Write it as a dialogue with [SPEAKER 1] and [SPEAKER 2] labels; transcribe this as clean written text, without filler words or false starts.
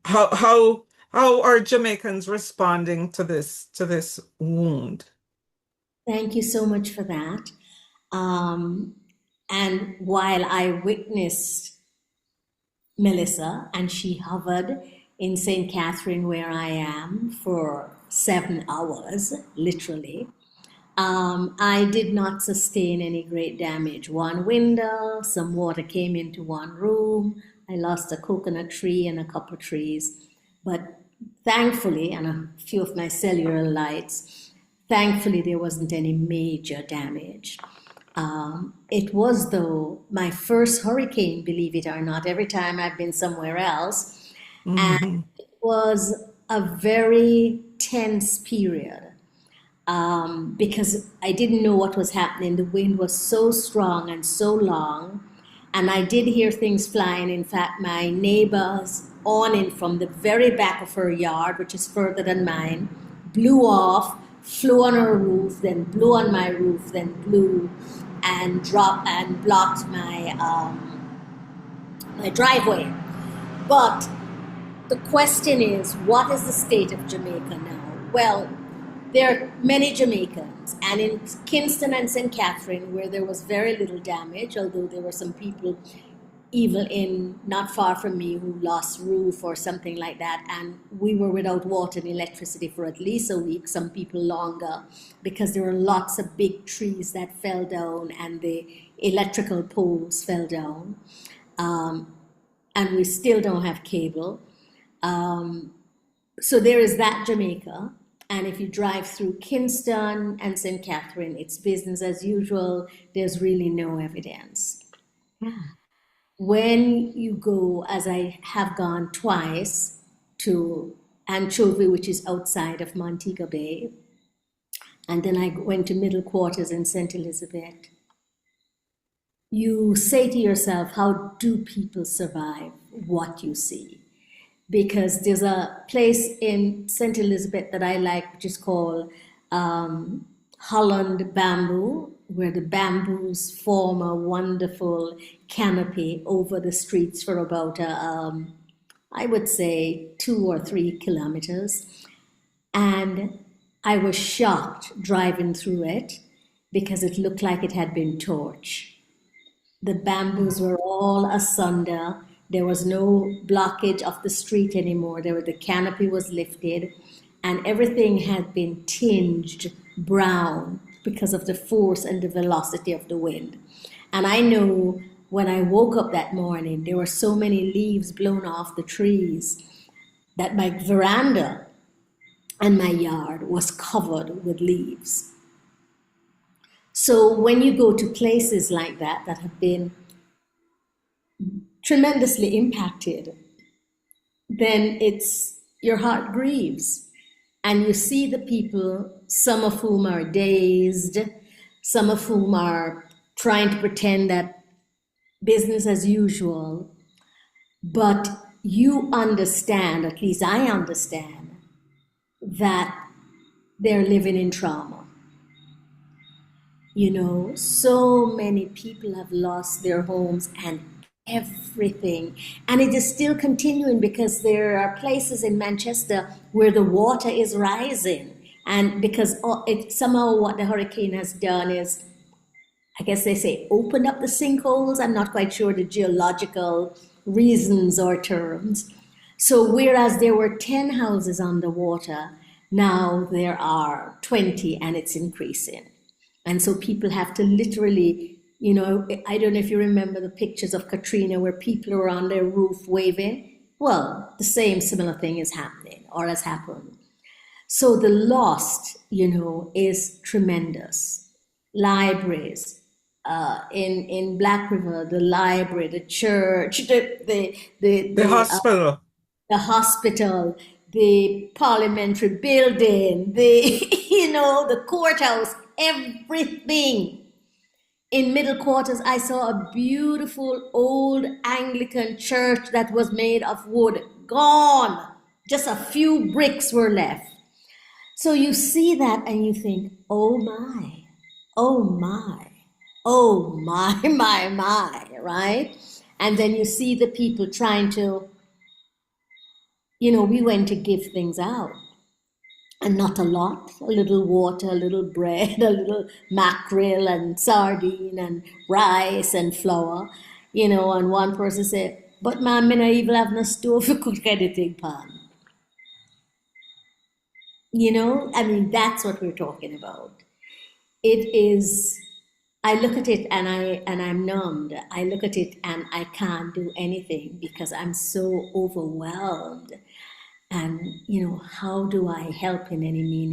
[SPEAKER 1] How are Jamaicans responding to this wound?
[SPEAKER 2] Thank you so much for that. Um, and while I witnessed Melissa and she hovered in St. Catherine, where I am, for 7 hours, literally, I did not sustain any great damage. One window, some water came into one room. I lost a coconut tree and a couple trees. But thankfully, and a few of my cellular lights, thankfully, there wasn't any major damage. It was, though, my first hurricane, believe it or not, every time I've been somewhere else. And
[SPEAKER 1] Hmm.
[SPEAKER 2] it was a very tense period because I didn't know what was happening. The wind was so strong and so long, and I did hear things flying. In fact, my neighbor's awning from the very back of her yard, which is further than mine, blew off, flew on her roof, then blew on my roof, then blew and dropped and blocked my driveway. But the question is, what is the state of Jamaica now? Well, there are many Jamaicans, and in Kingston and St. Catherine, where there was very little damage, although there were some people even in not far from me who lost roof or something like that, and we were without water and electricity for at least a week, some people longer, because there were lots of big trees that fell down and the electrical poles fell down, and we still don't have cable. So there is that Jamaica. And if you drive through Kingston and St. Catherine, it's business as usual. There's really no evidence. When you go, as I have gone twice, to Anchovy, which is outside of Montego Bay, and then I went to Middle Quarters in St. Elizabeth, you say to yourself, how do people survive what you see? Because there's a place in St. Elizabeth that I like, which is called Holland Bamboo, where the bamboos form a wonderful canopy over the streets for about, I would say, 2 or 3 kilometers. And I was shocked driving through it because it looked like it had been torched. The bamboos were all asunder. There was no blockage of the street anymore. The canopy was lifted, and everything had been tinged brown because of the force and the velocity of the wind. And I know when I woke up that morning, there were so many leaves blown off the trees that my veranda and my yard was covered with leaves. So when you go to places like that that have been tremendously impacted, then it's your heart grieves. And you see the people, some of whom are dazed, some of whom are trying to pretend that business as usual, but you understand, at least I understand, that they're living in trauma. You know, so many people have lost their homes and everything. And it is still continuing because there are places in Manchester where the water is rising. And because it, somehow what the hurricane has done is, I guess they say, opened up the sinkholes. I'm not quite sure the geological reasons or terms. So whereas there were 10 houses underwater, now there are 20 and it's increasing. And so people have to literally, you know, I don't know if you remember the pictures of Katrina where people are on their roof waving. Well, the same similar thing is happening or has happened. So the loss, you know, is tremendous. Libraries, in Black River, the library, the church,
[SPEAKER 1] The hospital.
[SPEAKER 2] the hospital, the parliamentary building, the you know, the courthouse, everything. In Middle Quarters, I saw a beautiful old Anglican church that was made of wood, gone. Just a few bricks were left. So you see that and you think, oh my, oh my, oh my, my, right? And then you see the people trying to, we went to give things out. And not a lot, a little water, a little bread, a little mackerel and sardine and rice and flour, and one person said, but ma'am, I don't even have no stove to cook anything pan. That's what we're talking about. It is, I look at it and I'm numbed. I look at it and I can't do anything because I'm so overwhelmed. And, how do I help in any meaningful